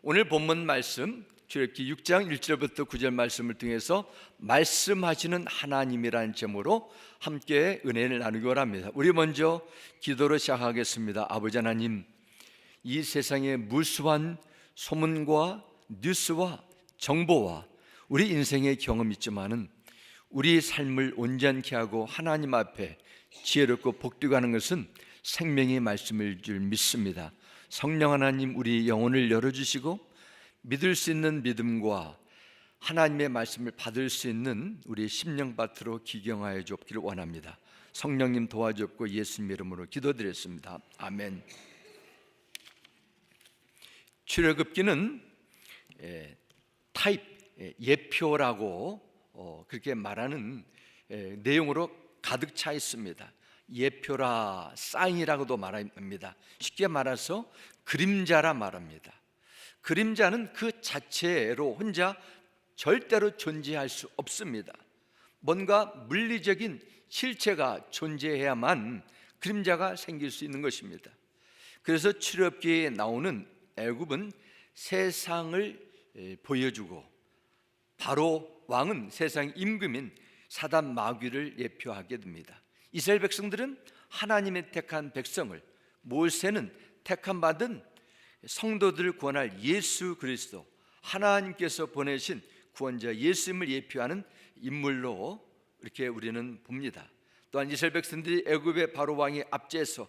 오늘 본문 말씀 출애굽기 6장 1절부터 9절 말씀을 통해서 말씀하시는 하나님이라는 제목으로 함께 은혜를 나누기 원합니다. 우리 먼저 기도로 시작하겠습니다. 아버지 하나님, 이 세상의 무수한 소문과 뉴스와 정보와 우리 인생의 경험이 있지만은 우리 삶을 온전케 하고 하나님 앞에 지혜롭고 복되게 하는 것은 생명의 말씀일 줄 믿습니다. 성령 하나님, 우리 영혼을 열어주시고 믿을 수 있는 믿음과 하나님의 말씀을 받을 수 있는 우리 심령밭으로 기경하여 주옵기를 원합니다. 성령님 도와주옵고 예수님 이름으로 기도드렸습니다. 아멘. 출애굽기는 타입, 예표라고 그렇게 말하는 내용으로 가득 차 있습니다. 예표라, 사인이라고도 말합니다. 쉽게 말해서 그림자라 말합니다. 그림자는 그 자체로 혼자 절대로 존재할 수 없습니다. 뭔가 물리적인 실체가 존재해야만 그림자가 생길 수 있는 것입니다. 그래서 출애굽기에 나오는 애굽은 세상을 보여주고 바로 왕은 세상 임금인 사단 마귀를 예표하게 됩니다. 이스라엘 백성들은 하나님의 택한 백성을, 모세는 택함 받은 성도들을 구원할 예수 그리스도, 하나님께서 보내신 구원자 예수님을 예표하는 인물로 이렇게 우리는 봅니다. 또한 이스라엘 백성들이 애굽의 바로 왕의 압제에서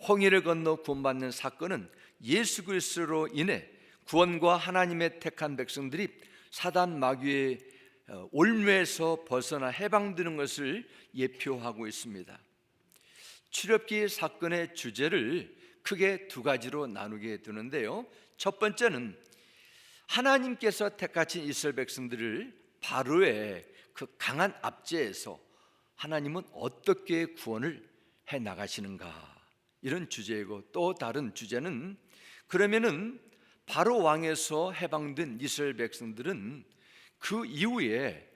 홍해를 건너 구원받는 사건은 예수 그리스도로 인해 구원과 하나님의 택한 백성들이 사단 마귀의 올무에서 벗어나 해방되는 것을 예표하고 있습니다. 출애굽기 사건의 주제를 크게 두 가지로 나누게 되는데요, 첫 번째는 하나님께서 택하신 이스라엘 백성들을 바로의 그 강한 압제에서 하나님은 어떻게 구원을 해 나가시는가, 이런 주제이고, 또 다른 주제는 그러면은 바로 왕에서 해방된 이스라엘 백성들은 그 이후에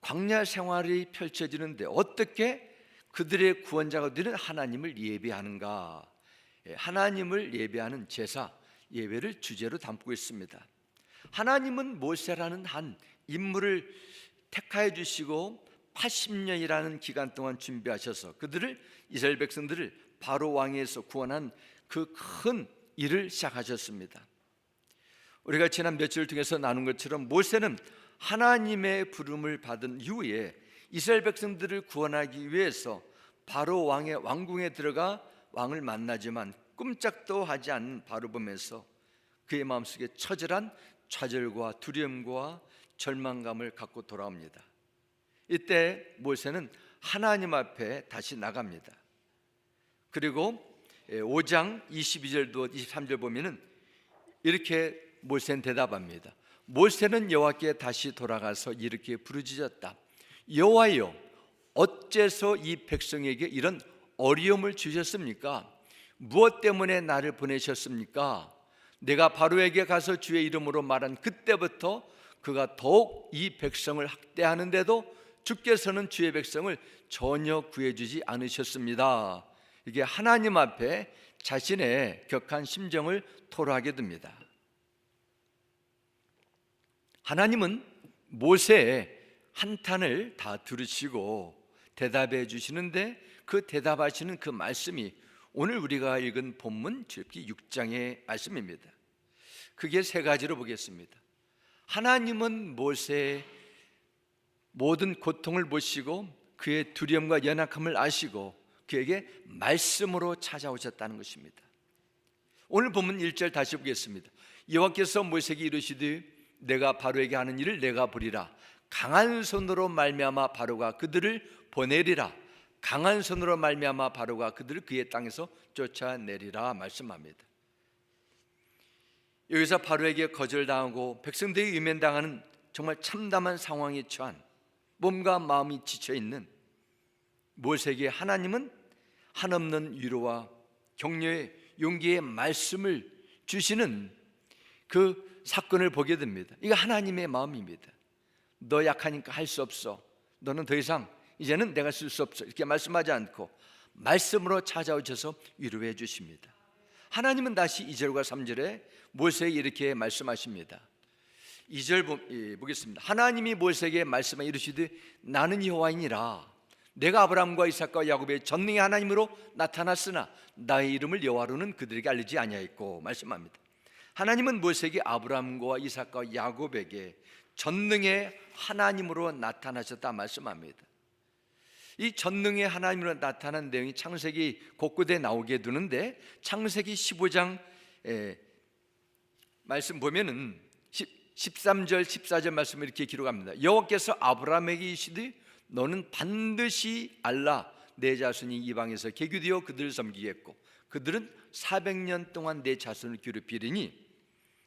광야 생활이 펼쳐지는데 어떻게 그들의 구원자가 되는 하나님을 예배하는가, 하나님을 예배하는 제사, 예배를 주제로 담고 있습니다. 하나님은 모세라는 한 인물을 택하여 주시고 80년이라는 기간 동안 준비하셔서 그들을, 이스라엘 백성들을 바로 왕에서 구원한 그 큰 일을 시작하셨습니다. 우리가 지난 며칠을 통해서 나눈 것처럼 모세는 하나님의 부름을 받은 이후에 이스라엘 백성들을 구원하기 위해서 바로 왕의 왕궁에 들어가 왕을 만나지만 꼼짝도 하지 않는 바로 보면서 그의 마음속에 처절한 좌절과 두려움과 절망감을 갖고 돌아옵니다. 이때 모세는 하나님 앞에 다시 나갑니다. 그리고 5장 22절도 23절 보면은 이렇게 모세는 대답합니다. 모세는 여호와께 다시 돌아가서 이렇게 부르짖었다. 여호와여, 어째서 이 백성에게 이런 어려움을 주셨습니까? 무엇 때문에 나를 보내셨습니까? 내가 바로에게 가서 주의 이름으로 말한 그때부터 그가 더욱 이 백성을 학대하는데도 주께서는 주의 백성을 전혀 구해주지 않으셨습니다. 이게 하나님 앞에 자신의 격한 심정을 토로하게 됩니다. 하나님은 모세의 한탄을 다 들으시고 대답해 주시는데, 그 대답하시는 그 말씀이 오늘 우리가 읽은 본문 출애굽기 6장의 말씀입니다. 그게 세 가지로 보겠습니다. 하나님은 모세의 모든 고통을 보시고 그의 두려움과 연약함을 아시고 그에게 말씀으로 찾아오셨다는 것입니다. 오늘 본문 1절 다시 보겠습니다. 여호와께서 모세에게 이르시되 내가 바로에게 하는 일을 내가 보리라. 강한 손으로 말미암아 바로가 그들을 보내리라. 강한 손으로 말미암아 바로가 그들을 그의 땅에서 쫓아내리라 말씀합니다. 여기서 바로에게 거절당하고 백성들이 외면당하는 정말 참담한 상황에 처한, 몸과 마음이 지쳐있는 모세에게 하나님은 한없는 위로와 격려의 용기의 말씀을 주시는 그 사건을 보게 됩니다. 이거 하나님의 마음입니다. 너 약하니까 할 수 없어, 너는 더 이상 이제는 내가 쓸 수 없어, 이렇게 말씀하지 않고 말씀으로 찾아오셔서 위로해 주십니다. 하나님은 다시 2절과 3절에 모세에게 이렇게 말씀하십니다. 2절 보겠습니다. 하나님이 모세에게 말씀하 이르시되 나는 여호와이니라. 내가 아브라함과 이삭과 야곱의 전능의 하나님으로 나타났으나 나의 이름을 여호와로는 그들에게 알리지 아니하였고 말씀합니다. 하나님은 모세에게 아브라함과 이삭과 야곱에게 전능의 하나님으로 나타나셨다 말씀합니다. 이 전능의 하나님으로 나타난 내용이 창세기 곳곳에 나오게 되는데 창세기 15장 말씀 보면은 13절 14절 말씀을 이렇게 기록합니다. 여호와께서 아브라함에게 이르시되 너는 반드시 알라 내 자손이 이방에서 개교되어 그들을 섬기겠고 그들은 400년 동안 내 자손을 괴롭히리니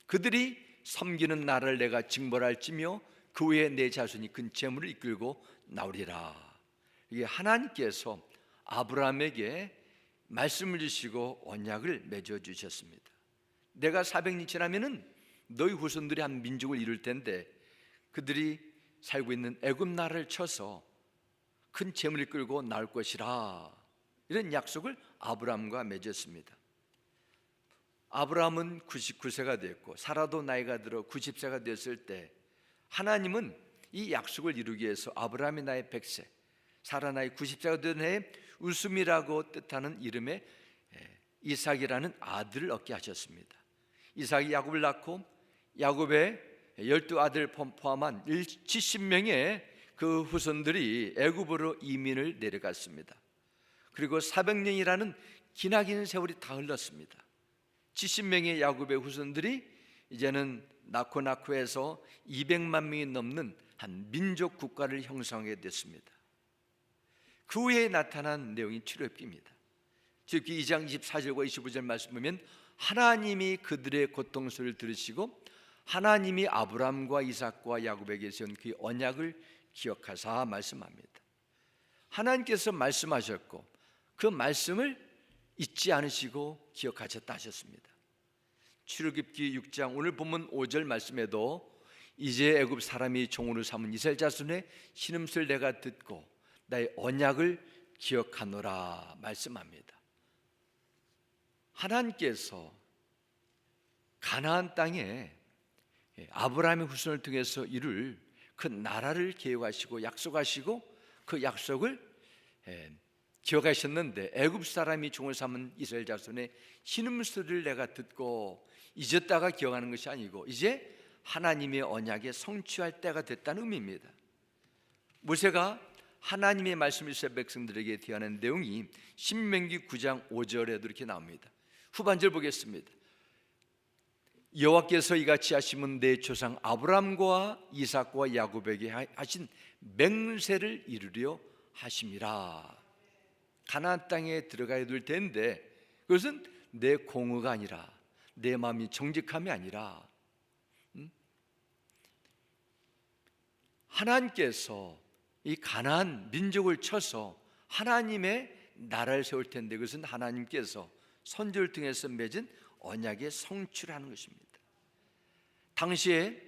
그들이 섬기는 나라를 내가 징벌할지며 그 후에 내 자손이 큰 재물을 이끌고 나오리라. 이게 하나님께서 아브라함에게 말씀을 주시고 언약을 맺어 주셨습니다. 내가 400년 지나면은 너희 후손들이 한 민족을 이룰 텐데 그들이 살고 있는 애굽 나라를 쳐서 큰 재물을 끌고 나올 것이라. 이런 약속을 아브라함과 맺었습니다. 아브라함은 99세가 됐고 사라도 나이가 들어 90세가 됐을 때 하나님은 이 약속을 이루기 위해서 아브라함이 나이 100세, 사라 나이 90세가 된 해에 웃음이라고 뜻하는 이름의 이삭이라는 아들을 얻게 하셨습니다. 이삭이 야곱을 낳고 야곱의 12아들 포함한 70명의 그 후손들이 애굽으로 이민을 내려갔습니다. 그리고 400년이라는 기나긴 세월이 다 흘렀습니다. 70명의 야곱의 후손들이 이제는 낳고 해서 200만 명이 넘는 한 민족 국가를 형성하게 됐습니다. 그 후에 나타난 내용이 출애굽기입니다. 출애굽기 2장 24절과 25절 말씀 보면 하나님이 그들의 고통소리를 들으시고 하나님이 아브라함과 이삭과 야곱에게 세운 그 언약을 기억하사 말씀합니다. 하나님께서 말씀하셨고 그 말씀을 잊지 않으시고 기억하셨다 하셨습니다. 출애굽기 6장 오늘 본문 5절 말씀에도 이제 애굽 사람이 종으로 삼은 이스라엘 자손의 신음소리를 내가 듣고 나의 언약을 기억하노라 말씀합니다. 하나님께서 가나안 땅에 아브라함의 후손을 통해서 이룰 그 나라를 계획하시고 약속하시고 그 약속을 기억하셨는데 애굽 사람이 종을 삼은 이스라엘 자손의 신음소리를 내가 듣고 잊었다가 기억하는 것이 아니고 이제 하나님의 언약에 성취할 때가 됐다는 의미입니다. 모세가 하나님의 말씀을 이스라엘 백성들에게 대하는 내용이 신명기 9장 5절에도 이렇게 나옵니다. 후반절 보겠습니다. 여호와께서 이같이 하시면 내 조상 아브라함과 이삭과 야곱에게 하신 맹세를 이루려 하심이라. 가나안 땅에 들어가야 될 텐데 그것은 내 공의가 아니라 내 마음이 정직함이 아니라 하나님께서 이 가나안 민족을 쳐서 하나님의 나라를 세울 텐데 그것은 하나님께서 선지를 통해서 맺은 언약의 성취라는 것입니다. 당시에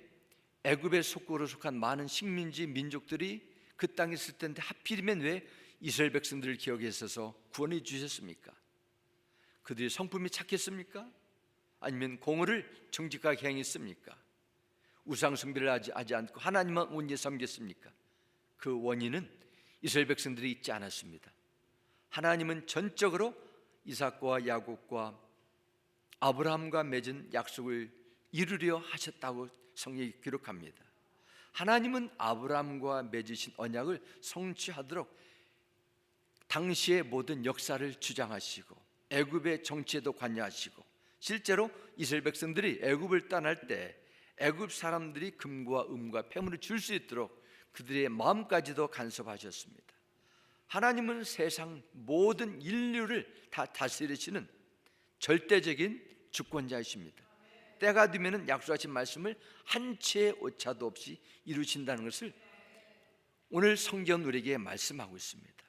애굽의 속국으로 속한 많은 식민지 민족들이 그 땅에 있을 텐데 하필이면 왜 이스라엘 백성들을 기억해서 구원해 주셨습니까? 그들이 성품이 착했습니까? 아니면 공의를 정직하게 행했습니까? 우상 숭배를 하지 않고 하나님만 온전히 섬겼습니까? 그 원인은 이스라엘 백성들이 있지 않았습니다. 하나님은 전적으로 이삭과 야곱과 아브라함과 맺은 약속을 이루려 하셨다고 성경이 기록합니다. 하나님은 아브라함과 맺으신 언약을 성취하도록 당시의 모든 역사를 주장하시고 애굽의 정치에도 관여하시고 실제로 이스라엘 백성들이 애굽을 떠날 때 애굽 사람들이 금과 은과 폐물을 줄 수 있도록 그들의 마음까지도 간섭하셨습니다. 하나님은 세상 모든 인류를 다 다스리시는 절대적인 주권자이십니다. 때가 되면 약속하신 말씀을 한 채의 오차도 없이 이루신다는 것을 오늘 성경 우리에게 말씀하고 있습니다.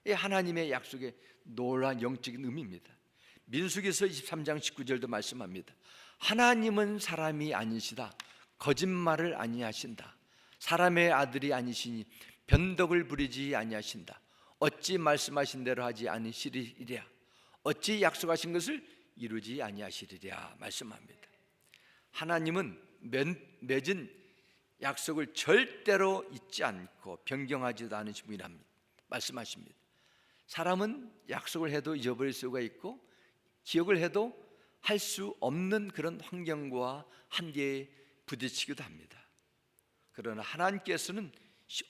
이 하나님의 약속의 놀라운 영적인 의미입니다. 민수기서 23장 19절도 말씀합니다. 하나님은 사람이 아니시다. 거짓말을 아니하신다. 사람의 아들이 아니시니 변덕을 부리지 아니하신다. 어찌 말씀하신 대로 하지 아니시리랴. 어찌 약속하신 것을 이루지 아니하시리라 말씀합니다. 하나님은 맺은 약속을 절대로 잊지 않고 변경하지도 않으신 분이랍니다. 말씀하십니다. 사람은 약속을 해도 잊어버릴 수가 있고 기억을 해도 할 수 없는 그런 환경과 한계에 부딪히기도 합니다. 그러나 하나님께서는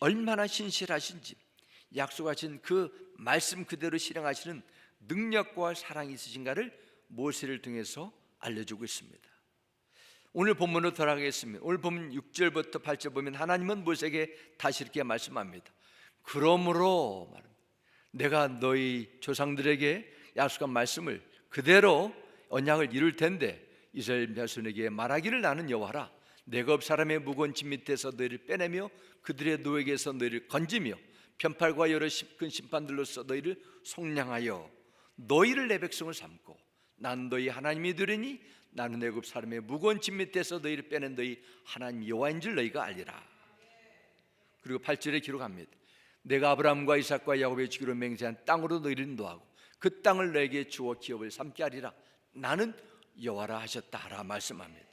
얼마나 신실하신지 약속하신 그 말씀 그대로 실행하시는 능력과 사랑이 있으신가를 모세를 통해서 알려주고 있습니다. 오늘 본문으로 돌아가겠습니다. 오늘 본문 6절부터 8절 보면 하나님은 모세에게 다시 이렇게 말씀합니다. 그러므로 내가 너희 조상들에게 약속한 말씀을 그대로 언약을 이룰 텐데 이스라엘 자손에게 말하기를 나는 여호와라. 내가 업 사람의 무거운 짐 밑에서 너희를 빼내며 그들의 노에게서 너희를 건지며 편팔과 여러 큰 심판들로서 너희를 속량하여 너희를 내 백성을 삼고 난 너희 하나님이 되리니 나는 애굽 사람의 무거운 짐 밑에서 너희를 빼낸 너희 하나님 여호와인 줄 너희가 알리라. 그리고 8절에 기록합니다. 내가 아브라함과 이삭과 야곱에 주기로 맹세한 땅으로 너희를 인도하고 그 땅을 너에게 주어 기업을 삼게 하리라. 나는 여호와라 하셨다 하라 말씀합니다.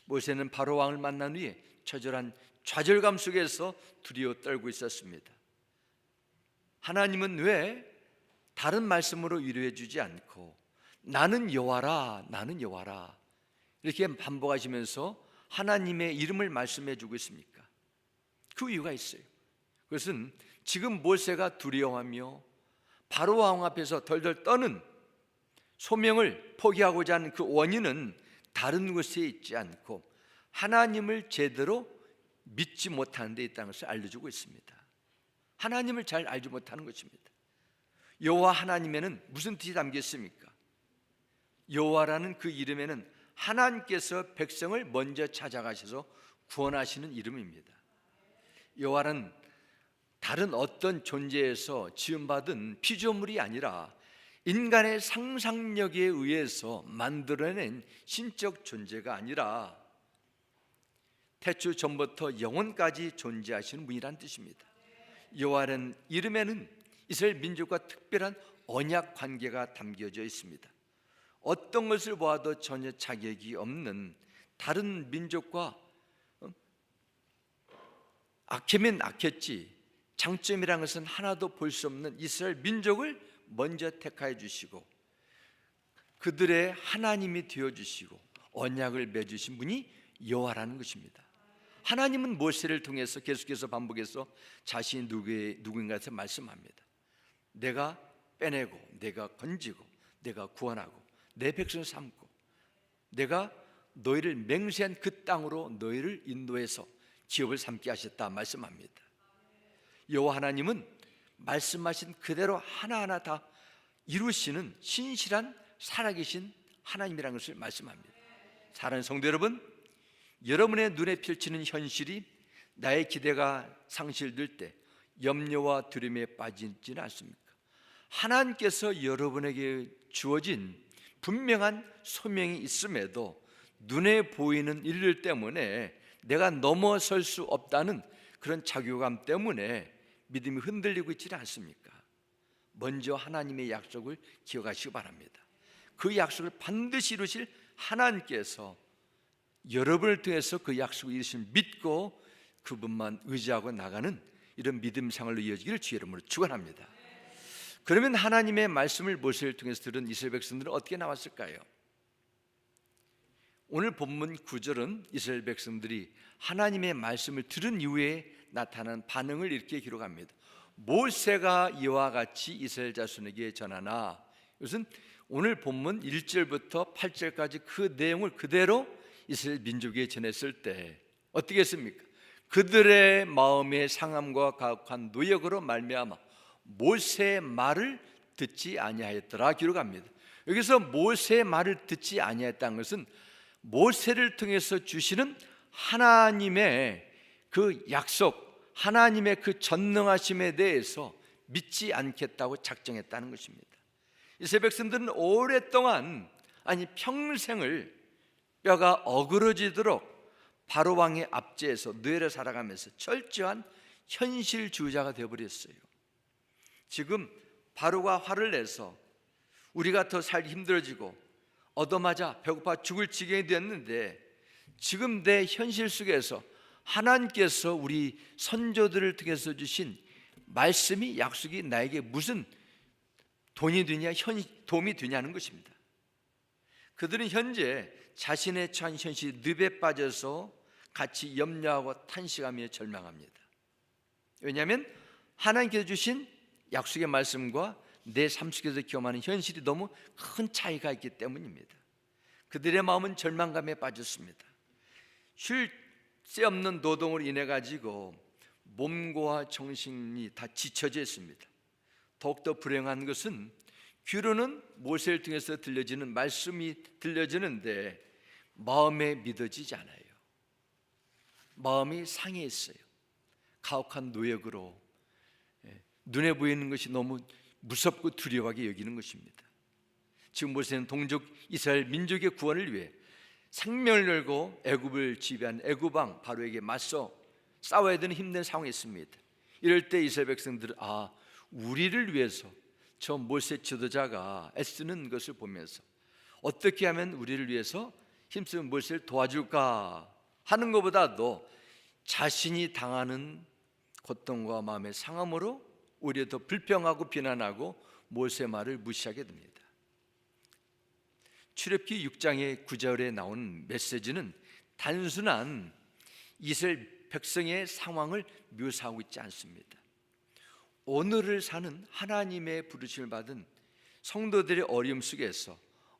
모세는 바로 왕을 만난 후에 처절한 좌절감 속에서 두려워 떨고 있었습니다. 하나님은 왜 다른 말씀으로 위로해 주지 않고 나는 여호와라 나는 여호와라 이렇게 반복하시면서 하나님의 이름을 말씀해 주고 있습니까? 그 이유가 있어요. 그것은 지금 모세가 두려워하며 바로 왕 앞에서 덜덜 떠는 소명을 포기하고자 하는 그 원인은 다른 곳에 있지 않고 하나님을 제대로 믿지 못하는 데 있다는 것을 알려주고 있습니다. 하나님을 잘 알지 못하는 것입니다. 여호와 하나님에는 무슨 뜻이 담겨 있습니까? 여호와라는 그 이름에는 하나님께서 백성을 먼저 찾아가셔서 구원하시는 이름입니다. 여호와는 다른 어떤 존재에서 지음받은 피조물이 아니라 인간의 상상력에 의해서 만들어낸 신적 존재가 아니라 태초 전부터 영원까지 존재하시는 분이란 뜻입니다. 여호와라는 이름에는 이스라엘 민족과 특별한 언약 관계가 담겨져 있습니다. 어떤 것을 보아도 전혀 자격이 없는 다른 민족과 악하면 악했지 장점이라는 것은 하나도 볼 수 없는 이스라엘 민족을 먼저 택하여 주시고 그들의 하나님이 되어주시고 언약을 맺으신 분이 여호와라는 것입니다. 하나님은 모세를 통해서 계속해서 반복해서 자신이 누구인가에 말씀합니다. 내가 빼내고 내가 건지고 내가 구원하고 내 백성을 삼고 내가 너희를 맹세한 그 땅으로 너희를 인도해서 기업을 삼게 하셨다 말씀합니다. 여호와 하나님은 말씀하신 그대로 하나하나 다 이루시는 신실한 살아계신 하나님이라는 것을 말씀합니다. 사랑하는 성도 여러분, 여러분의 눈에 펼치는 현실이 나의 기대가 상실될 때 염려와 두려움에 빠지지는 않습니까? 하나님께서 여러분에게 주어진 분명한 소명이 있음에도 눈에 보이는 일들 때문에 내가 넘어설 수 없다는 그런 자괴감 때문에 믿음이 흔들리고 있지는 않습니까? 먼저 하나님의 약속을 기억하시기 바랍니다. 그 약속을 반드시 이루실 하나님께서 여러분을 통해서 그 약속을 이루심을 믿고 그분만 의지하고 나가는 이런 믿음 생활로 이어지기를 주의 이름으로 축원합니다. 그러면 하나님의 말씀을 모세를 통해서 들은 이스라엘 백성들은 어떻게 나왔을까요? 오늘 본문 9절은 이스라엘 백성들이 하나님의 말씀을 들은 이후에 나타난 반응을 이렇게 기록합니다. 모세가 이와 같이 이스라엘 자손에게 전하나, 이것은 오늘 본문 1절부터 8절까지 그 내용을 그대로 이스라엘 민족에게 전했을 때 어떻게 했습니까? 그들의 마음의 상함과 가혹한 노역으로 말미암아 모세의 말을 듣지 아니하였더라 기록합니다. 여기서 모세의 말을 듣지 아니하였다는 것은 모세를 통해서 주시는 하나님의 그 약속, 하나님의 그 전능하심에 대해서 믿지 않겠다고 작정했다는 것입니다. 이스라엘 백성들은 오랫동안, 아니 평생을 뼈가 어그러지도록 바로 왕의 압제에서 뇌를 살아가면서 철저한 현실주의자가 되어버렸어요. 지금 바로가 화를 내서 우리가 더 살기 힘들어지고 얻어맞아 배고파 죽을 지경이 되었는데 지금 내 현실 속에서 하나님께서 우리 선조들을 통해서 주신 말씀이, 약속이 나에게 무슨 도움이 되냐는 것입니다. 그들은 현재 자신의 처한 현실 늪에 빠져서 같이 염려하고 탄식하며 절망합니다. 왜냐하면 하나님께서 주신 약속의 말씀과 내 삶 속에서 경험하는 현실이 너무 큰 차이가 있기 때문입니다. 그들의 마음은 절망감에 빠졌습니다. 쉴 새 없는 노동으로 인해 가지고 몸과 정신이 다 지쳐져 있습니다. 더욱더 불행한 것은 귀로는 모세를 통해서 들려지는 말씀이 들려지는데 마음에 믿어지지 않아요. 마음이 상해 있어요. 가혹한 노역으로 눈에 보이는 것이 너무 무섭고 두려워하게 여기는 것입니다. 지금 모세는 동족 이스라엘 민족의 구원을 위해 생명을 걸고 애굽을 지배한 애굽왕 바로에게 맞서 싸워야 되는 힘든 상황에 있습니다. 이럴 때 이스라엘 백성들은 우리를 위해서 저 모세 지도자가 애쓰는 것을 보면서 어떻게 하면 우리를 위해서 힘쓰는 모세를 도와줄까 하는 것보다도 자신이 당하는 고통과 마음의 상함으로 오히려 더 불평하고 비난하고 모세 말을 무시하게 됩니다. 출애굽기 6장의 9절에 나온 메시지는 단순한 이스라엘 백성의 상황을 묘사하고 있지 않습니다. 오늘을 사는 하나님의 부르심을 받은 성도들의 어려움 속에서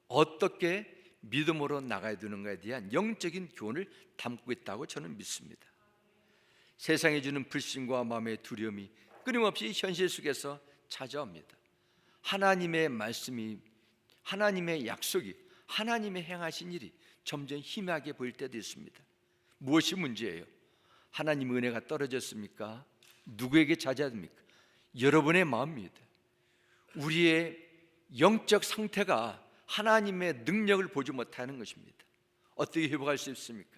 어떻게 믿음으로 나가야 되는가에 대한 영적인 교훈을 담고 있다고 저는 믿습니다. 세상에 주는 불신과 마음의 두려움이 끊임없이 현실 속에서 찾아옵니다. 하나님의 말씀이, 하나님의 약속이, 하나님의 행하신 일이 점점 희미하게 보일 때도 있습니다. 무엇이 문제예요? 하나님의 은혜가 떨어졌습니까? 누구에게 자제합니까? 여러분의 마음입니다. 우리의 영적 상태가 하나님의 능력을 보지 못하는 것입니다. 어떻게 회복할 수 있습니까?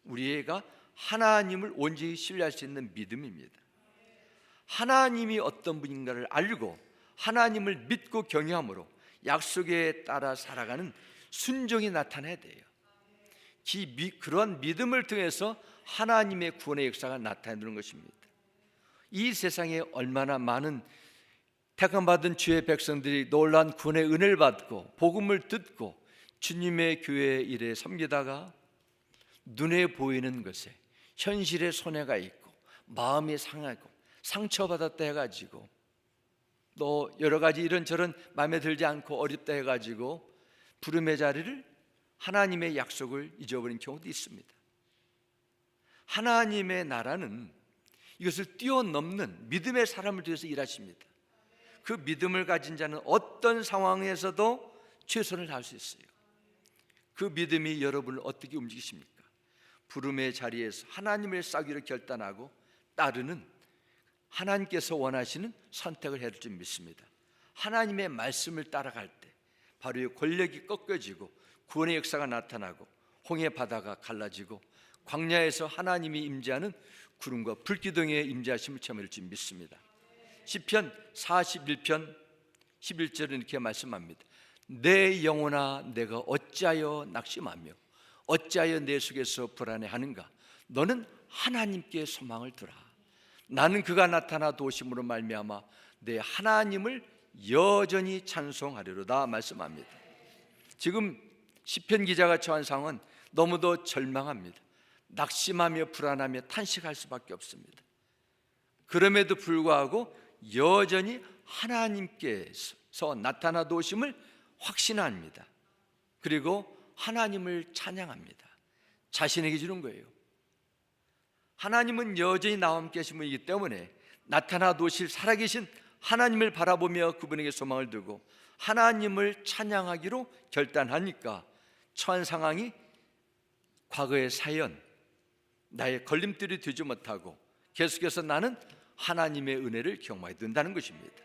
우리가 하나님을 온전히 신뢰할 수 있는 믿음입니다. 하나님이 어떤 분인가를 알고 하나님을 믿고 경외함으로 약속에 따라 살아가는 순종이 나타나야 돼요. 그런 믿음을 통해서 하나님의 구원의 역사가 나타나는 것입니다. 이 세상에 얼마나 많은 택함받은 주의 백성들이 놀라운 구원의 은혜를 받고 복음을 듣고 주님의 교회 일에 섬기다가 눈에 보이는 것에 현실에 손해가 있고 마음이 상하고 상처받았다 해가지고 또 여러 가지 이런저런 마음에 들지 않고 어렵다 해가지고 부름의 자리를, 하나님의 약속을 잊어버린 경우도 있습니다. 하나님의 나라는 이것을 뛰어넘는 믿음의 사람을 통해서 일하십니다. 그 믿음을 가진 자는 어떤 상황에서도 최선을 다할 수 있어요. 그 믿음이 여러분을 어떻게 움직이십니까? 부름의 자리에서 하나님을 싸기로 결단하고 따르는 하나님께서 원하시는 선택을 해야 될 줄 믿습니다. 하나님의 말씀을 따라갈 때 바로 이 권력이 꺾여지고 구원의 역사가 나타나고 홍해 바다가 갈라지고 광야에서 하나님이 임재하는 구름과 불기둥의 임재하심을 체험할 줄 믿습니다. 시편 41편 11절은 이렇게 말씀합니다. 내 영혼아 내가 어찌하여 낙심하며 어찌하여 내 속에서 불안해하는가? 너는 하나님께 소망을 두라. 나는 그가 나타나 도심으로 말미암아 내 하나님을 여전히 찬송하리로다 말씀합니다. 지금 시편 기자가 처한 상황은 너무도 절망합니다. 낙심하며 불안하며 탄식할 수밖에 없습니다. 그럼에도 불구하고 여전히 하나님께서 나타나 도심을 확신합니다. 그리고 하나님을 찬양합니다. 자신에게 주는 거예요. 하나님은 여전히 나와 함께 하신 분이기 때문에 나타나 도실 살아계신 하나님을 바라보며 그분에게 소망을 두고 하나님을 찬양하기로 결단하니까 처한 상황이 과거의 사연, 나의 걸림돌이 되지 못하고 계속해서 나는 하나님의 은혜를 경험하게 된다는 것입니다.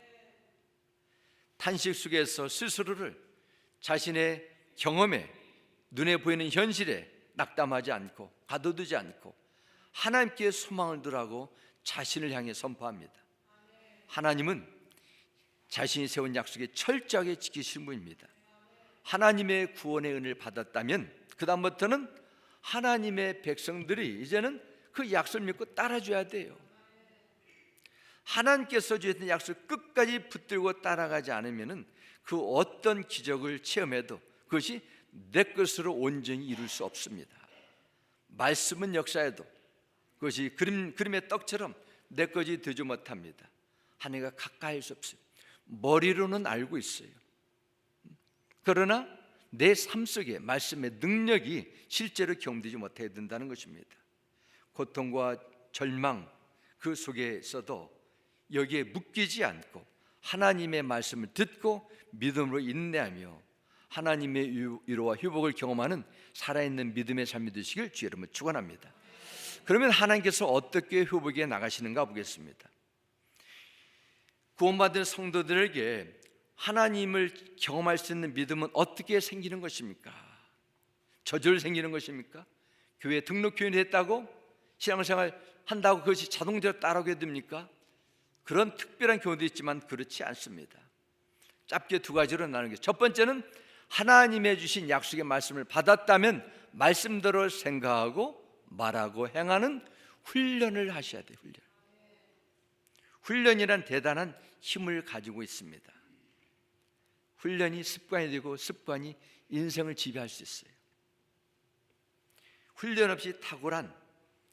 탄식 속에서 스스로를 자신의 경험에, 눈에 보이는 현실에 낙담하지 않고 가둬두지 않고 하나님께 소망을 두라고 자신을 향해 선포합니다. 하나님은 자신이 세운 약속에 철저하게 지키시는 분입니다. 하나님의 구원의 은혜를 받았다면 그 다음부터는 하나님의 백성들이 이제는 그 약속을 믿고 따라줘야 돼요. 하나님께서 주셨던 약속을 끝까지 붙들고 따라가지 않으면 그 어떤 기적을 체험해도 그것이 내 것으로 온전히 이룰 수 없습니다. 말씀은 역사에도 그것이 그림의 떡처럼 내 것이 되지 못합니다. 하나님과 가까이 할 수 없어요. 머리로는 알고 있어요. 그러나 내 삶 속에 말씀의 능력이 실제로 경험되지 못해야 된다는 것입니다. 고통과 절망 그 속에서도 여기에 묶이지 않고 하나님의 말씀을 듣고 믿음으로 인내하며 하나님의 위로와 회복을 경험하는 살아있는 믿음의 삶이 되시길 주의 이름으로 축원합니다. 그러면 하나님께서 어떻게 회복에 나가시는가 보겠습니다. 구원받은 성도들에게 하나님을 경험할 수 있는 믿음은 어떻게 생기는 것입니까? 저절로 생기는 것입니까? 교회 등록교인이 됐다고 신앙생활 한다고 그것이 자동적으로 따라오게 됩니까? 그런 특별한 경우도 있지만 그렇지 않습니다. 짧게 두 가지로 나누는 게, 첫 번째는 하나님의 주신 약속의 말씀을 받았다면 말씀대로 생각하고 말하고 행하는 훈련을 하셔야 돼요. 훈련이란 대단한 힘을 가지고 있습니다. 훈련이 습관이 되고 습관이 인생을 지배할 수 있어요. 훈련 없이 탁월한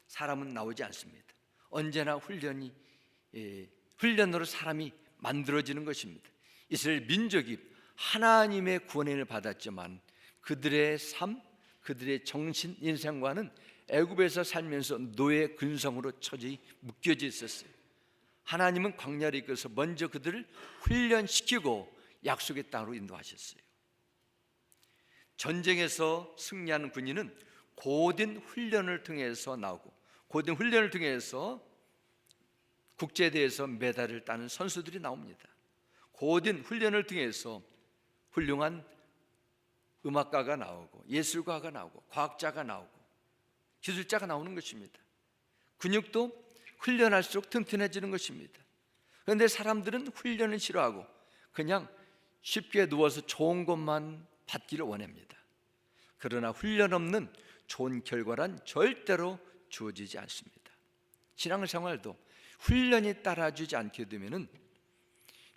사람은 나오지 않습니다. 언제나 훈련으로 사람이 만들어지는 것입니다. 이스라엘 민족이 하나님의 구원을 받았지만 그들의 삶, 그들의 정신, 인생과는 애굽에서 살면서 노예 근성으로 처지 묶여져 있었어요. 하나님은 광야를 이끌어서 먼저 그들을 훈련시키고 약속의 땅으로 인도하셨어요. 전쟁에서 승리하는 군인은 고된 훈련을 통해서 나오고 고된 훈련을 통해서 국제대회에서 메달을 따는 선수들이 나옵니다. 고된 훈련을 통해서 훌륭한 음악가가 나오고 예술가가 나오고 과학자가 나오고 기술자가 나오는 것입니다. 근육도 훈련할수록 튼튼해지는 것입니다. 그런데 사람들은 훈련을 싫어하고 그냥 쉽게 누워서 좋은 것만 받기를 원합니다. 그러나 훈련 없는 좋은 결과란 절대로 주어지지 않습니다. 신앙생활도 훈련이 따라주지 않게 되면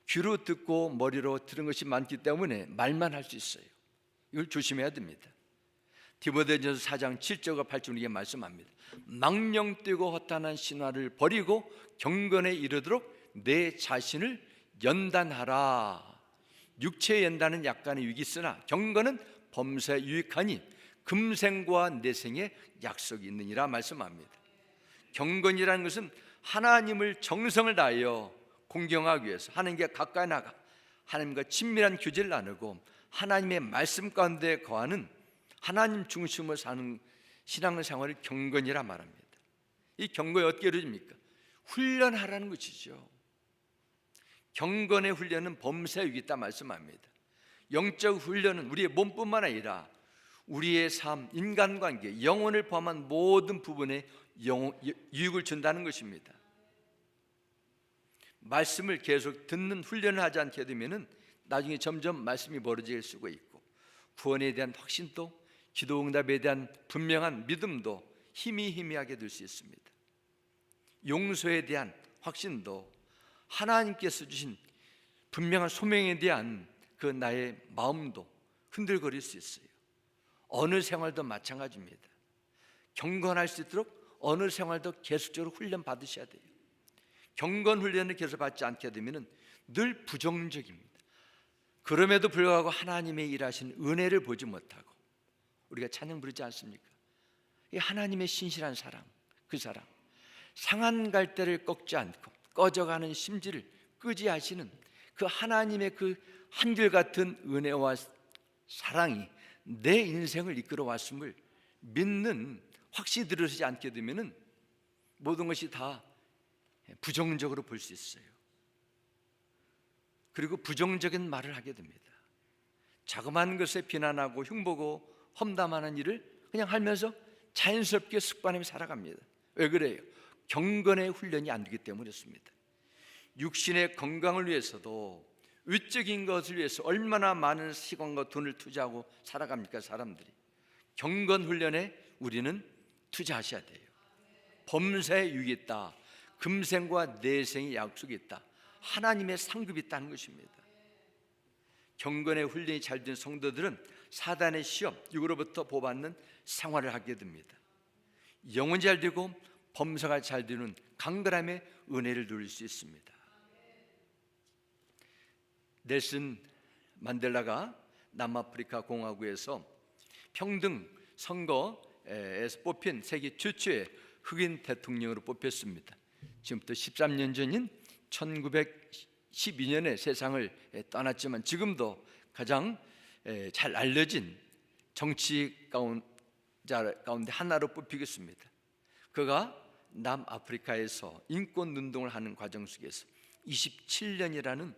귀로 듣고 머리로 들은 것이 많기 때문에 말만 할 수 있어요. 이걸 조심해야 됩니다. 디모데전서 4장 7절과 8절 이게 말씀합니다. 망령 뛰고 허탄한 신화를 버리고 경건에 이르도록 내 자신을 연단하라. 육체의 연단은 약간의 유익이 있으나 경건은 범사에 유익하니 금생과 내생에 약속이 있느니라 말씀합니다. 경건이라는 것은 하나님을 정성을 다하여 공경하기 위해서 하나님께 가까이 나가 하나님과 친밀한 교제를 나누고 하나님의 말씀 가운데 거하는 하나님 중심으로 사는 신앙생활을 경건이라 말합니다. 이 경건이 어떻게 이루어집니까? 훈련하라는 것이죠. 경건의 훈련은 범사에 유익이 있다 말씀합니다. 영적 훈련은 우리의 몸뿐만 아니라 우리의 삶, 인간관계, 영혼을 포함한 모든 부분에 유익을 준다는 것입니다. 말씀을 계속 듣는 훈련을 하지 않게 되면 나중에 점점 말씀이 멀어질 수가 있고 구원에 대한 확신도 기도응답에 대한 분명한 믿음도 희미하게 될 수 있습니다. 용서에 대한 확신도 하나님께서 주신 분명한 소명에 대한 그 나의 마음도 흔들거릴 수 있어요. 어느 생활도 마찬가지입니다. 경건할 수 있도록 어느 생활도 계속적으로 훈련 받으셔야 돼요. 경건 훈련을 계속 받지 않게 되면 늘 부정적입니다. 그럼에도 불구하고 하나님의 일하신 은혜를 보지 못하고 우리가 찬양 부르지 않습니까? 이 하나님의 신실한 사랑, 그 사랑, 상한 갈대를 꺾지 않고 꺼져가는 심지를 끄지 하시는 그 하나님의 그 한결같은 은혜와 사랑이 내 인생을 이끌어 왔음을 믿는 확신이 들어서지 않게 되면 모든 것이 다 부정적으로 볼 수 있어요. 그리고 부정적인 말을 하게 됩니다. 자그마한 것에 비난하고 흉보고 험담하는 일을 그냥 하면서 자연스럽게 습관하며 살아갑니다. 왜 그래요? 경건의 훈련이 안 되기 때문이었습니다. 육신의 건강을 위해서도 위적인 것을 위해서 얼마나 많은 시간과 돈을 투자하고 살아갑니까? 사람들이. 경건 훈련에 우리는 투자하셔야 돼요. 범사에 유익이 있다. 금생과 내생의 약속이 있다. 하나님의 상급이 있다는 것입니다. 경건의 훈련이 잘 된 성도들은 사단의 시험, 육으로부터 보호받는 생활을 하게 됩니다. 영혼이 잘 되고 범사가 잘 되는 강건함의 은혜를 누릴 수 있습니다. 넬슨 만델라가 남아프리카 공화국에서 평등 선거에서 뽑힌 세계 최초의 흑인 대통령으로 뽑혔습니다. 지금부터 13년 전인 1912년에 세상을 떠났지만 지금도 가장 잘 알려진 정치 가운데 하나로 뽑히겠습니다. 그가 남아프리카에서 인권운동을 하는 과정 속에서 27년이라는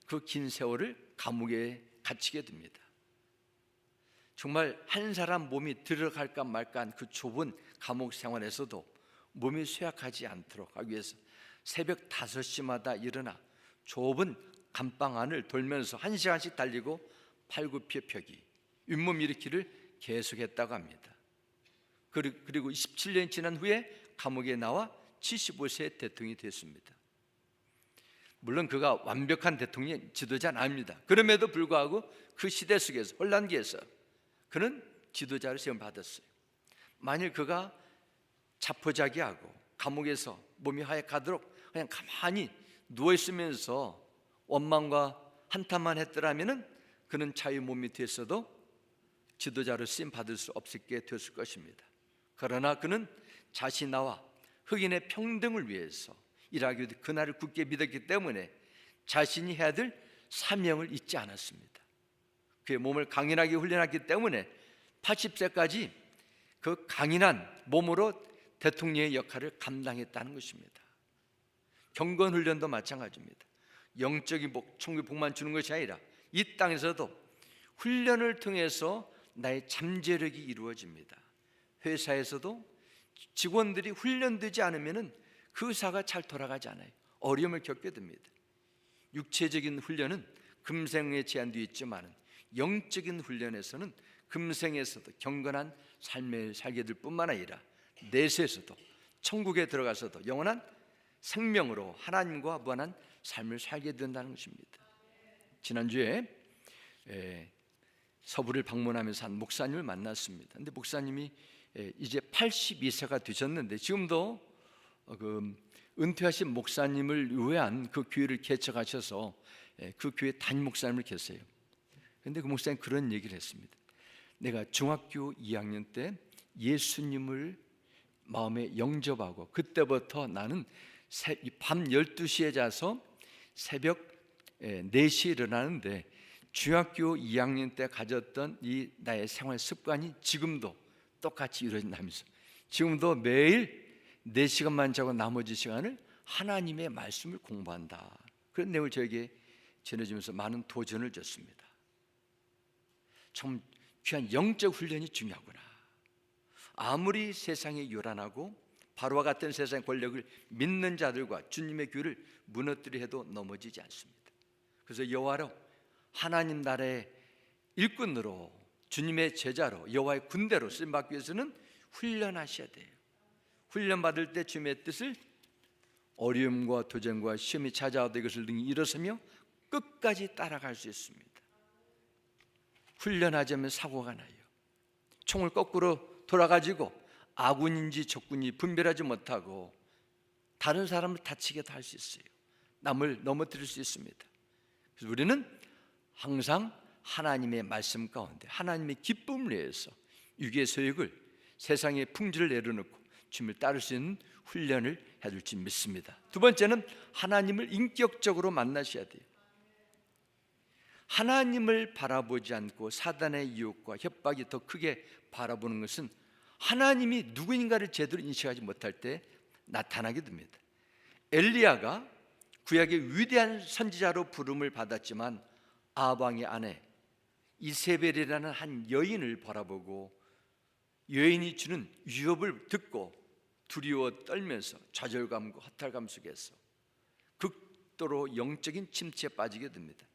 그 긴 세월을 감옥에 갇히게 됩니다. 정말 한 사람 몸이 들어갈까 말까 한 그 좁은 감옥 생활에서도 몸이 쇠약하지 않도록 하기 위해서 새벽 5시마다 일어나 좁은 감방 안을 돌면서 1시간씩 달리고 팔굽혀펴기, 윗몸 일으키를 계속했다고 합니다. 그리고 27년이 지난 후에 감옥에 나와 75세의 대통령이 됐습니다. 물론 그가 완벽한 대통령 지도자는 아닙니다. 그럼에도 불구하고 그 시대 속에서 혼란기에서 그는 지도자로 시험을 받았어요. 만일 그가 자포자기하고 감옥에서 몸이 하얗가도록 그냥 가만히 누워있으면서 원망과 한탄만 했더라면 그는 자유 몸이 됐어도 지도자로 쓰임 받을 수 없게 되었을 것입니다. 그러나 그는 자신나와 흑인의 평등을 위해서 일하기 위해 그날을 굳게 믿었기 때문에 자신이 해야 될 사명을 잊지 않았습니다. 그의 몸을 강인하게 훈련했기 때문에 80세까지 그 강인한 몸으로 대통령의 역할을 감당했다는 것입니다. 경건 훈련도 마찬가지입니다. 영적인 천국의 복만 주는 것이 아니라 이 땅에서도 훈련을 통해서 나의 잠재력이 이루어집니다. 회사에서도 직원들이 훈련되지 않으면 그 회사가 잘 돌아가지 않아요. 어려움을 겪게 됩니다. 육체적인 훈련은 금생에 제한되어 있지만 영적인 훈련에서는 금생에서도 경건한 삶을 살게 될 뿐만 아니라 내세에서도 천국에 들어가서도 영원한 생명으로 하나님과 무한한 삶을 살게 된다는 것입니다. 지난주에 서부를 방문하면서 한 목사님을 만났습니다. 근데 목사님이 이제 82세가 되셨는데 지금도 은퇴하신 목사님을 위한 그 교회를 개척하셔서 그 교회 담임 목사님을 계세요. 그런데 그 목사님 그런 얘기를 했습니다. 내가 중학교 2학년 때 예수님을 마음에 영접하고 그때부터 나는 밤 12시에 자서 새벽 4시에 일어나는데 중학교 2학년 때 가졌던 이 나의 생활 습관이 지금도 똑같이 이루어진다면서 지금도 매일 4시간만 자고 나머지 시간을 하나님의 말씀을 공부한다. 그런 내용을 저에게 전해주면서 많은 도전을 줬습니다. 참 귀한 영적 훈련이 중요하구나. 아무리 세상이 요란하고 바로와 같은 세상의 권력을 믿는 자들과 주님의 교회를 무너뜨려 해도 넘어지지 않습니다. 그래서 여호와로 하나님 나라의 일꾼으로 주님의 제자로 여호와의 군대로 쓰임받기 위해서는 훈련하셔야 돼요. 훈련받을 때 주님의 뜻을 어려움과 도전과 시험이 찾아와도 이것을 능히 일어서며 끝까지 따라갈 수 있습니다. 훈련하지 않으면 사고가 나요. 총을 거꾸로 돌아가지고 아군인지 적군인지 분별하지 못하고 다른 사람을 다치게도 할 수 있어요. 남을 넘어뜨릴 수 있습니다. 그래서 우리는 항상 하나님의 말씀 가운데 하나님의 기쁨을 위해서 육의 소욕을 세상의 풍지를 내려놓고 주님을 따를 수 있는 훈련을 해줄 줄 믿습니다. 두 번째는 하나님을 인격적으로 만나셔야 돼요. 하나님을 바라보지 않고 사단의 유혹과 협박이 더 크게 바라보는 것은 하나님이 누구인가를 제대로 인식하지 못할 때 나타나게 됩니다. 엘리야가 구약의 위대한 선지자로 부름을 받았지만 아방의 아내 이세벨이라는 한 여인을 바라보고 여인이 주는 위협을 듣고 두려워 떨면서 좌절감과 허탈감 속에서 그 극도로 영적인 침체에 빠지게 됩니다.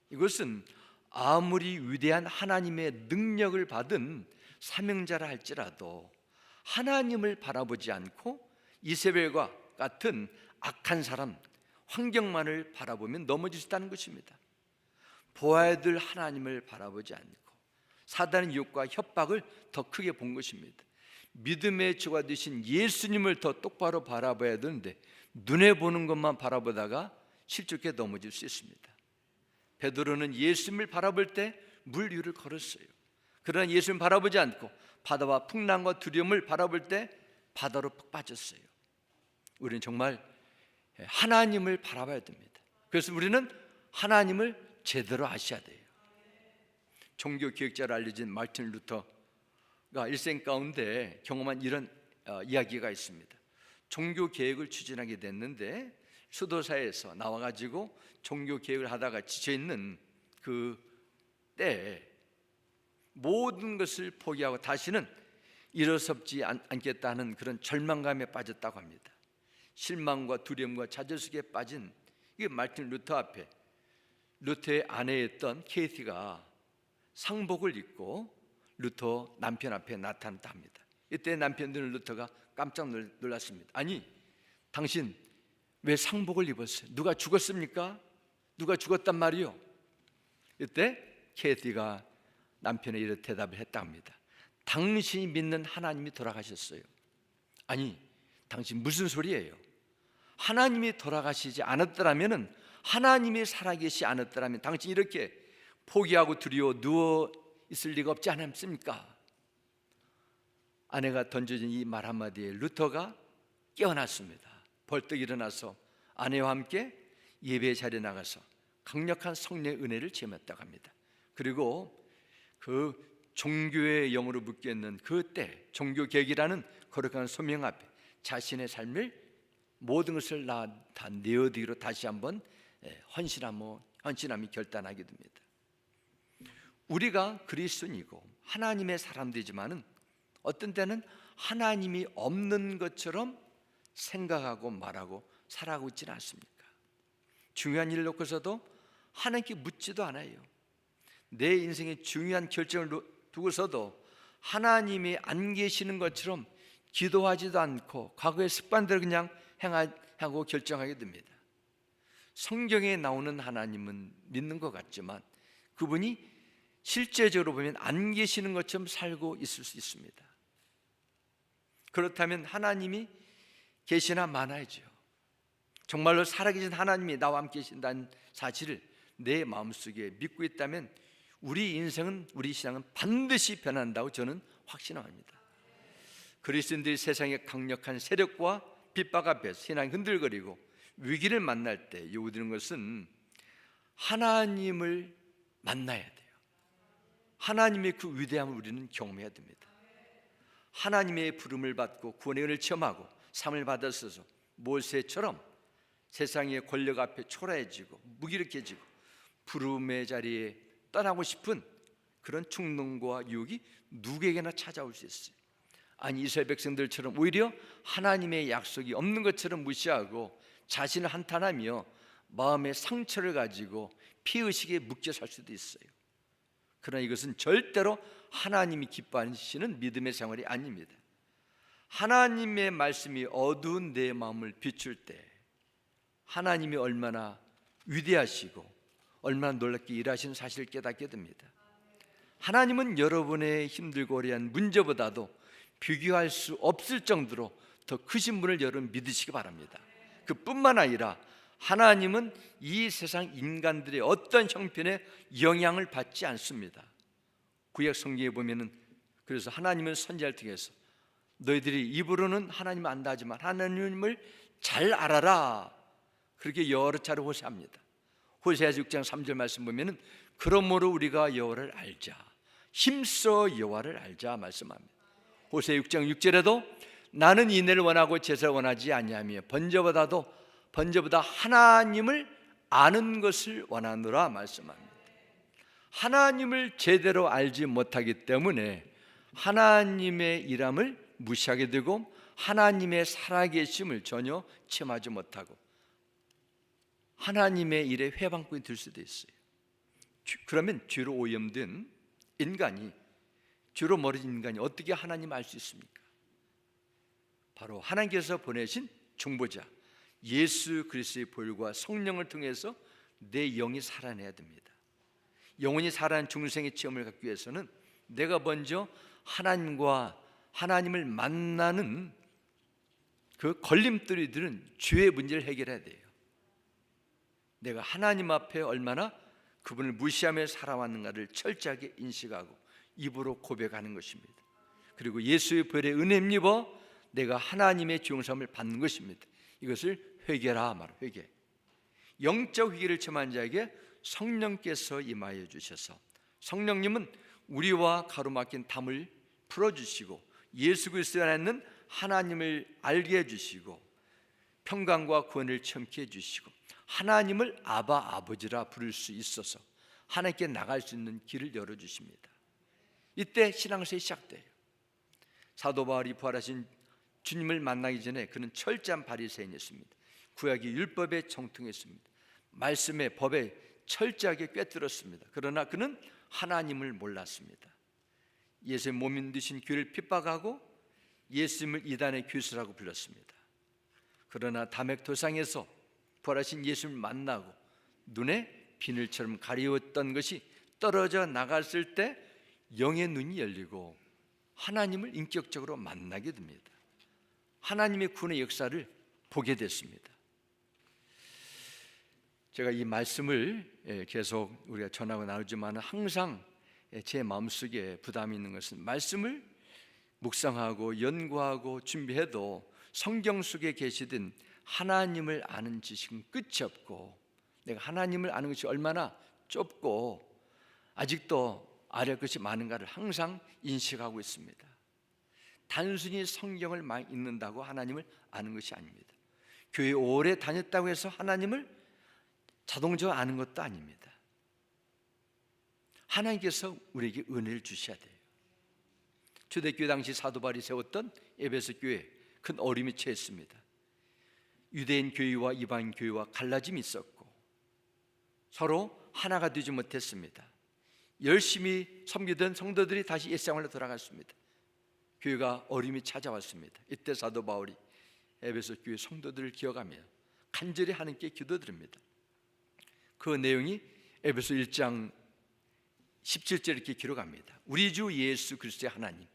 이것은 아무리 위대한 하나님의 능력을 받은 사명자라 할지라도 하나님을 바라보지 않고 이세벨과 같은 악한 사람, 환경만을 바라보면 넘어질 수 있다는 것입니다. 보아야 될 하나님을 바라보지 않고 사단의 유혹과 협박을 더 크게 본 것입니다. 믿음의 주가 되신 예수님을 더 똑바로 바라봐야 되는데 눈에 보는 것만 바라보다가 실족해 넘어질 수 있습니다. 베드로는 예수님을 바라볼 때 물 위를 걸었어요. 그러나 예수님을 바라보지 않고 바다와 풍랑과 두려움을 바라볼 때 바다로 푹 빠졌어요. 우리는 정말 하나님을 바라봐야 됩니다. 그래서 우리는 하나님을 제대로 아셔야 돼요. 종교 개혁자로 알려진 마르틴 루터가 일생 가운데 경험한 이런 이야기가 있습니다. 종교 개혁을 추진하게 됐는데 수도사에서 나와가지고 종교 개혁을 하다가 지쳐있는 그 때에 모든 것을 포기하고 다시는 일어서지 않겠다는 그런 절망감에 빠졌다고 합니다. 실망과 두려움과 좌절 속에 빠진 이 마르틴 루터 앞에 루터의 아내였던 케이티가 상복을 입고 루터 남편 앞에 나타났다 합니다. 이때 남편들은 루터가 깜짝 놀랐습니다. 아니, 당신 왜 상복을 입었어요? 누가 죽었습니까? 누가 죽었단 말이요? 이때 케이티가 남편의 이런 대답을 했다 합니다. 당신이 믿는 하나님이 돌아가셨어요. 아니, 당신 무슨 소리예요? 하나님이 돌아가시지 않았더라면, 하나님이 살아계시지 않았더라면 당신 이렇게 포기하고 두려워 누워 있을 리가 없지 않습니까? 아내가 던져진 이 말 한마디에 루터가 깨어났습니다. 벌떡 일어나서 아내와 함께 예배 자리에 나가서 강력한 성령의 은혜를 체험했다고 합니다. 그리고 그 종교의 영으로 묶여있는 그때 종교개혁이라는 거룩한 소명 앞에 자신의 삶을 모든 것을 다 내어드리기로 다시 한번 헌신함이 결단하게 됩니다. 우리가 그리스도인이고 하나님의 사람들이지만은 어떤 때는 하나님이 없는 것처럼 생각하고 말하고 살아가고 있지는 않습니까? 중요한 일을 놓고서도 하나님께 묻지도 않아요. 내 인생의 중요한 결정을 두고서도 하나님이 안 계시는 것처럼 기도하지도 않고 과거의 습관대로 그냥 행하고 결정하게 됩니다. 성경에 나오는 하나님은 믿는 것 같지만 그분이 실제적으로 보면 안 계시는 것처럼 살고 있을 수 있습니다. 그렇다면 하나님이 계시나 마나야죠. 정말로 살아계신 하나님이 나와 함께 계신다는 사실을 내 마음속에 믿고 있다면 우리 인생은, 우리 신앙은 반드시 변한다고 저는 확신합니다. 그리스도인들이 세상의 강력한 세력과 핍박 앞에서 신앙이 흔들거리고 위기를 만날 때 요구되는 것은 하나님을 만나야 돼요. 하나님의 그 위대함을 우리는 경험해야 됩니다. 하나님의 부름을 받고 구원의 은혜를 체험하고 삶을 받았어서 모세처럼 세상의 권력 앞에 초라해지고 무기력해지고 부름의 자리에 떠나고 싶은 그런 충동과 유혹이 누구에게나 찾아올 수 있어요. 아니, 이스라엘 백성들처럼 오히려 하나님의 약속이 없는 것처럼 무시하고 자신을 한탄하며 마음의 상처를 가지고 피의식에 묶여 살 수도 있어요. 그러나 이것은 절대로 하나님이 기뻐하시는 믿음의 생활이 아닙니다. 하나님의 말씀이 어두운 내 마음을 비출 때 하나님이 얼마나 위대하시고 얼마나 놀랍게 일하시는 사실을 깨닫게 됩니다. 하나님은 여러분의 힘들고 어려운 문제보다도 비교할 수 없을 정도로 더 크신 분을 여러분 믿으시기 바랍니다. 그뿐만 아니라 하나님은 이 세상 인간들의 어떤 형편에 영향을 받지 않습니다. 구약 성경에 보면은 그래서 하나님은 선지자를 통해서 너희들이 입으로는 하나님을 안다 하지만 하나님을 잘 알아라, 그렇게 여러 차례 호세합니다. 호세아서 6장 3절 말씀 보면은 그러므로 우리가 여호와를 알자, 힘써 여호와를 알자 말씀합니다. 호세 6장 6절에도 나는 인애를 원하고 제사를 원하지 아니하며 번제보다 하나님을 아는 것을 원하노라 말씀합니다. 하나님을 제대로 알지 못하기 때문에 하나님의 일함을 무시하게 되고 하나님의 살아계심을 전혀 체험하지 못하고 하나님의 일에 회방꾼이 될 수도 있어요. 그러면 죄로 오염된 인간이, 죄로 멀어진 인간이 어떻게 하나님을 알 수 있습니까? 바로 하나님께서 보내신 중보자 예수 그리스도의 보혈과 성령을 통해서 내 영이 살아내야 됩니다. 영혼이 살아난 중생의 체험을 갖기 위해서는 내가 먼저 하나님을 만나는 그 걸림돌이들은 죄의 문제를 해결해야 돼요. 내가 하나님 앞에 얼마나 그분을 무시하며 살아왔는가를 철저하게 인식하고 입으로 고백하는 것입니다. 그리고 예수의 보혈에 은혜 입어 내가 하나님의 지용삼을 받는 것입니다. 이것을 회개라 말아. 회개. 영적 위기를 처한 자에게 성령께서 임하여 주셔서, 성령님은 우리와 가로막힌 담을 풀어주시고 예수 그리스도 안에 있는 하나님을 알게 해주시고 평강과 구원을 체험케 해주시고 하나님을 아바 아버지라 부를 수 있어서 하나님께 나갈 수 있는 길을 열어주십니다. 이때 신앙생활이 시작돼요. 사도 바울이 부활하신 주님을 만나기 전에 그는 철저한 바리새인이었습니다. 구약의 율법에 정통했습니다. 말씀의 법에 철저하게 꿰뚫었습니다. 그러나 그는 하나님을 몰랐습니다. 예수의 몸인 듯인 교회를 핍박하고 예수님을 이단의 교수라고 불렀습니다. 그러나 다맥 도상에서 부활하신 예수를 만나고 눈에 비늘처럼 가리웠던 것이 떨어져 나갔을 때 영의 눈이 열리고 하나님을 인격적으로 만나게 됩니다. 하나님의 구원의 역사를 보게 됐습니다. 제가 이 말씀을 계속 우리가 전하고 나누지만 항상 제 마음속에 부담이 있는 것은 말씀을 묵상하고 연구하고 준비해도 성경 속에 계시던 하나님을 아는 지식은 끝이 없고 내가 하나님을 아는 것이 얼마나 좁고 아직도 알할 것이 많은가를 항상 인식하고 있습니다. 단순히 성경을 많이 읽는다고 하나님을 아는 것이 아닙니다. 교회 오래 다녔다고 해서 하나님을 자동적으로 아는 것도 아닙니다. 하나님께서 우리에게 은혜를 주셔야 돼요. 초대교회 당시 사도 바울이 세웠던 에베소 교회 큰 어려움에 처했습니다. 유대인 교회와 이방인 교회와 갈라짐이 있었고 서로 하나가 되지 못했습니다. 열심히 섬기던 성도들이 다시 옛생활로 돌아갔습니다. 교회가 어려움이 찾아왔습니다. 이때 사도 바울이 에베소 교회 성도들을 기억하며 간절히 하나님께 기도드립니다. 그 내용이 에베소 1장 17절 이렇게 기록합니다. 우리 주 예수 그리스도의 하나님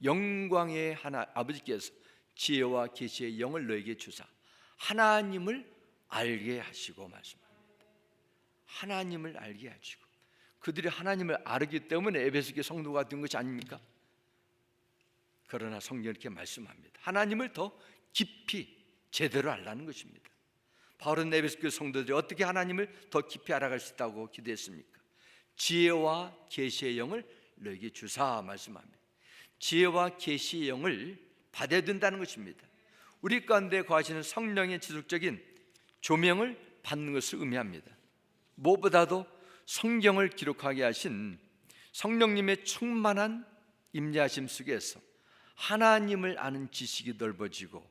영광의 아버지께서 지혜와 계시의 영을 너에게 주사 하나님을 알게 하시고 말씀합니다. 하나님을 알게 하시고 그들이 하나님을 알기 때문에 에베소 교회 성도가 된 것이 아닙니까? 그러나 성경이 이렇게 말씀합니다. 하나님을 더 깊이 제대로 알라는 것입니다. 바울은 에베소 교회 성도들이 어떻게 하나님을 더 깊이 알아갈 수 있다고 기도했습니까? 지혜와 계시의 영을 너에게 주사 말씀합니다. 지혜와 계시의 영을 받아야 된다는 것입니다. 우리 가운데 거하시는 성령의 지속적인 조명을 받는 것을 의미합니다. 무엇보다도 성경을 기록하게 하신 성령님의 충만한 임재하심 속에서 하나님을 아는 지식이 넓어지고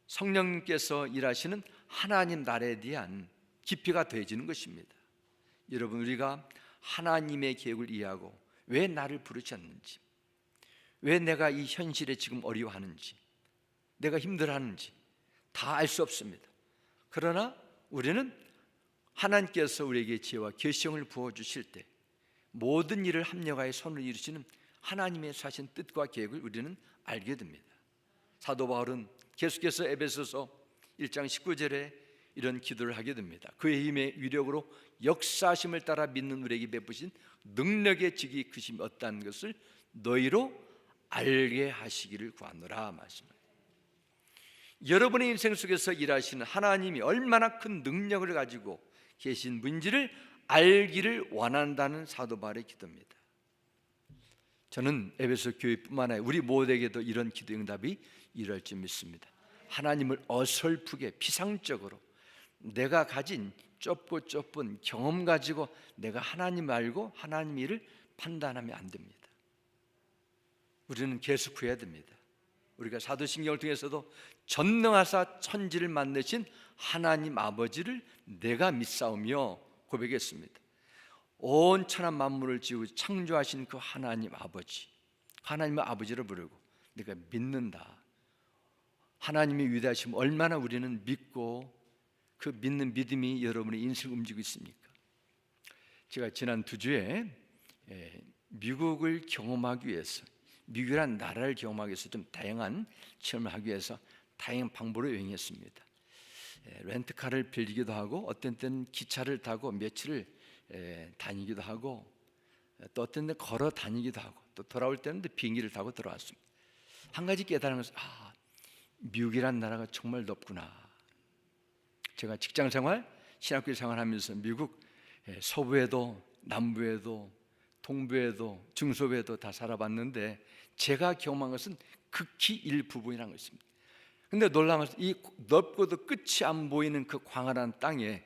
성령님께서 일하시는 하나님 나라에 대한 깊이가 더해지는 것입니다. 여러분, 우리가 하나님의 계획을 이해하고 왜 나를 부르셨는지, 왜 내가 이 현실에 지금 어려워하는지, 내가 힘들어하는지 다 알 수 없습니다. 그러나 우리는 하나님께서 우리에게 지혜와 계시형을 부어주실 때 모든 일을 합력하여 손을 이루시는 하나님의 사신 뜻과 계획을 우리는 알게 됩니다. 사도 바울은 계속해서 에베소서 1장 19절에 이런 기도를 하게 됩니다. 그의 힘의 위력으로 역사하심을 따라 믿는 우리에게 베푸신 능력의 직이 크심이 어떠한 것을 너희로 알게 하시기를 구하노라 말씀합니다. 여러분의 인생 속에서 일하시는 하나님이 얼마나 큰 능력을 가지고 계신 분지를 알기를 원한다는 사도 바울의 기도입니다. 저는 에베소 교회뿐만 아니라 우리 모두에게도 이런 기도 응답이 일어날 줄 믿습니다. 하나님을 어설프게 피상적으로 내가 가진 좁고 좁은 경험 가지고 내가 하나님 알고 하나님 일을 판단하면 안 됩니다. 우리는 계속 구해야 됩니다. 우리가 사도신경을 통해서도 전능하사 천지를 만드신 하나님 아버지를 내가 믿사오며 고백했습니다. 온 천하 만물을 지으고 창조하신 그 하나님 아버지, 하나님의 아버지를 부르고 내가 믿는다. 하나님의 위대하심 얼마나 우리는 믿고 그 믿는 믿음이 여러분의 인생을 움직이고 있습니까? 제가 지난 2주에 미국을 경험하기 위해서, 미국이란 나라를 경험하기 위해서 좀 다양한 체험을 하기 위해서 다양한 방법으로 여행했습니다. 렌트카를 빌리기도 하고, 어떤 때는 기차를 타고 며칠을 다니기도 하고, 또 어떤 때는 걸어 다니기도 하고, 또 돌아올 때는 비행기를 타고 들어왔습니다. 한 가지 깨달은 것은 미국이란 나라가 정말 넓구나. 제가 직장생활, 신학교 생활하면서 미국 서부에도 남부에도 동부에도 중서부에도 다 살아봤는데 제가 경험한 것은 극히 일부분이라는 것입니다. 근데 놀라운 것은 이 넓고도 끝이 안 보이는 그 광활한 땅에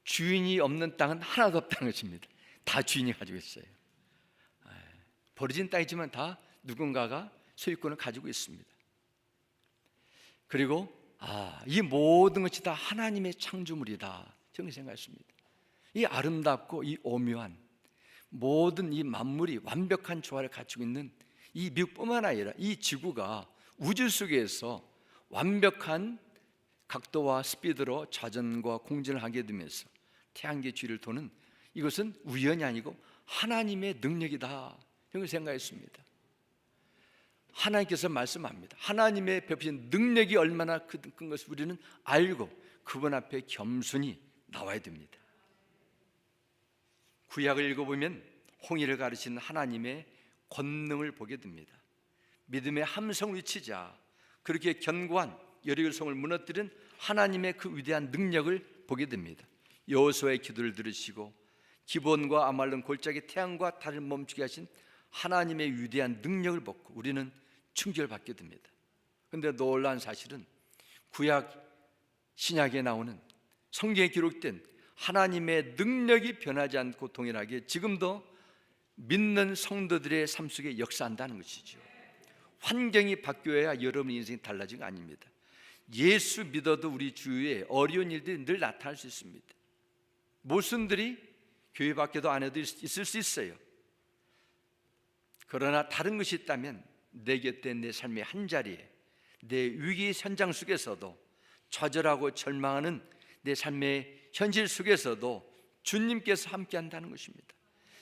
주인이 없는 땅은 하나도 없다는 것입니다. 다 주인이 가지고 있어요. 버려진 땅이지만 다 누군가가 소유권을 가지고 있습니다. 그리고 이 모든 것이 다 하나님의 창조물이다, 저는 생각했습니다. 이 아름답고 이 오묘한 모든 이 만물이 완벽한 조화를 갖추고 있는 이 미국뿐만 아니라 이 지구가 우주 속에서 완벽한 각도와 스피드로 자전과 공전을 하게 되면서 태양계 주위를 도는, 이것은 우연이 아니고 하나님의 능력이다, 저는 생각했습니다. 하나님께서 말씀합니다. 하나님의 베푸신 능력이 얼마나 큰 것을 우리는 알고 그분 앞에 겸손히 나와야 됩니다. 구약을 읽어보면 홍해를 가르치는 하나님의 권능을 보게 됩니다. 믿음의 함성 위치자, 그렇게 견고한 여리고성을 무너뜨린 하나님의 그 위대한 능력을 보게 됩니다. 여호수아의 기도를 들으시고 기본과 아말론 골짜기 태양과 달을 멈추게 하신 하나님의 위대한 능력을 보고 우리는 충격을 받게 됩니다. 그런데 놀라운 사실은 구약 신약에 나오는 성경에 기록된 하나님의 능력이 변하지 않고 동일하게 지금도 믿는 성도들의 삶 속에 역사한다는 것이죠. 환경이 바뀌어야 여러분의 인생이 달라진 거 아닙니다. 예수 믿어도 우리 주위에 어려운 일들이 늘 나타날 수 있습니다. 모순들이 교회 밖에도 안에도 있을 수 있어요. 그러나 다른 것이 있다면 내 곁에, 내 삶의 한자리에, 내 위기 현장 속에서도, 좌절하고 절망하는 내 삶의 현실 속에서도 주님께서 함께 한다는 것입니다.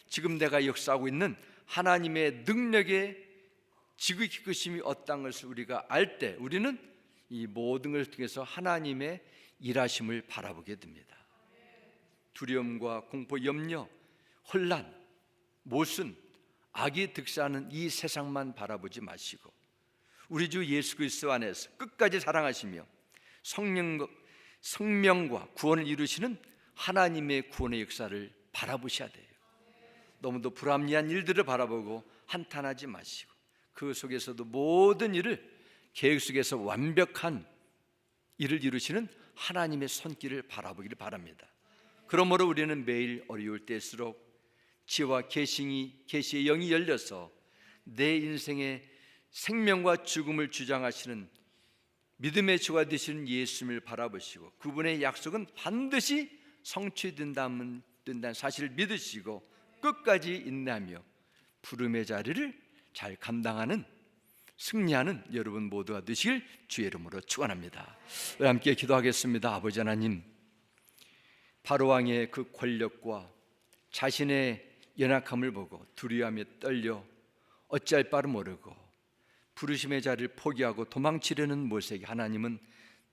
지금 내가 역사하고 있는 하나님의 능력의 지극히 크심이 어떤 것을 우리가 알 때 우리는 이 모든 것을 통해서 하나님의 일하심을 바라보게 됩니다. 두려움과 공포, 염려, 혼란, 모순, 악이 득세하는 이 세상만 바라보지 마시고 우리 주 예수 그리스도 안에서 끝까지 사랑하시며 성령과 구원을 이루시는 하나님의 구원의 역사를 바라보셔야 돼요. 너무도 불합리한 일들을 바라보고 한탄하지 마시고 그 속에서도 모든 일을 계획 속에서 완벽한 일을 이루시는 하나님의 손길을 바라보기를 바랍니다. 그러므로 우리는 매일 어려울 때일수록 지혜와 계시의 영이 열려서 내 인생의 생명과 죽음을 주장하시는 믿음의 주가 되시는 예수님을 바라보시고 그분의 약속은 반드시 성취된다는 사실을 믿으시고 끝까지 인내하며 부름의 자리를 잘 감당하는, 승리하는 여러분 모두가 되시길 주의 이름으로 축원합니다. 우리 함께 기도하겠습니다. 아버지 하나님, 바로왕의 그 권력과 자신의 연약함을 보고 두려워하며 떨려 어찌할 바를 모르고 부르심의 자리를 포기하고 도망치려는 모세에게 하나님은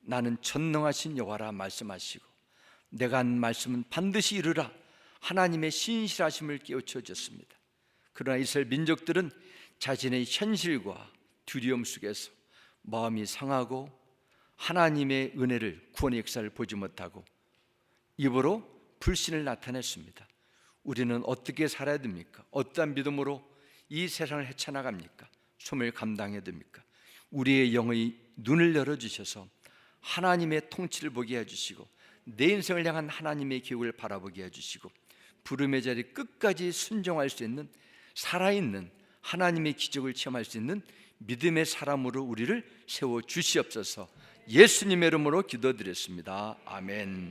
나는 전능하신 여호와라 말씀하시고 내가 한 말씀은 반드시 이루라 하나님의 신실하심을 깨우쳐 주셨습니다. 그러나 이스라엘 민족들은 자신의 현실과 두려움 속에서 마음이 상하고 하나님의 은혜를, 구원의 역사를 보지 못하고 입으로 불신을 나타냈습니다. 우리는 어떻게 살아야 됩니까? 어떠한 믿음으로 이 세상을 헤쳐나갑니까? 숨을 감당해야 됩니까? 우리의 영의 눈을 열어주셔서 하나님의 통치를 보게 해주시고 내 인생을 향한 하나님의 계획을 바라보게 해주시고 부름의 자리 끝까지 순종할 수 있는 살아있는 하나님의 기적을 체험할 수 있는 믿음의 사람으로 우리를 세워 주시옵소서. 예수님의 이름으로 기도드렸습니다. 아멘.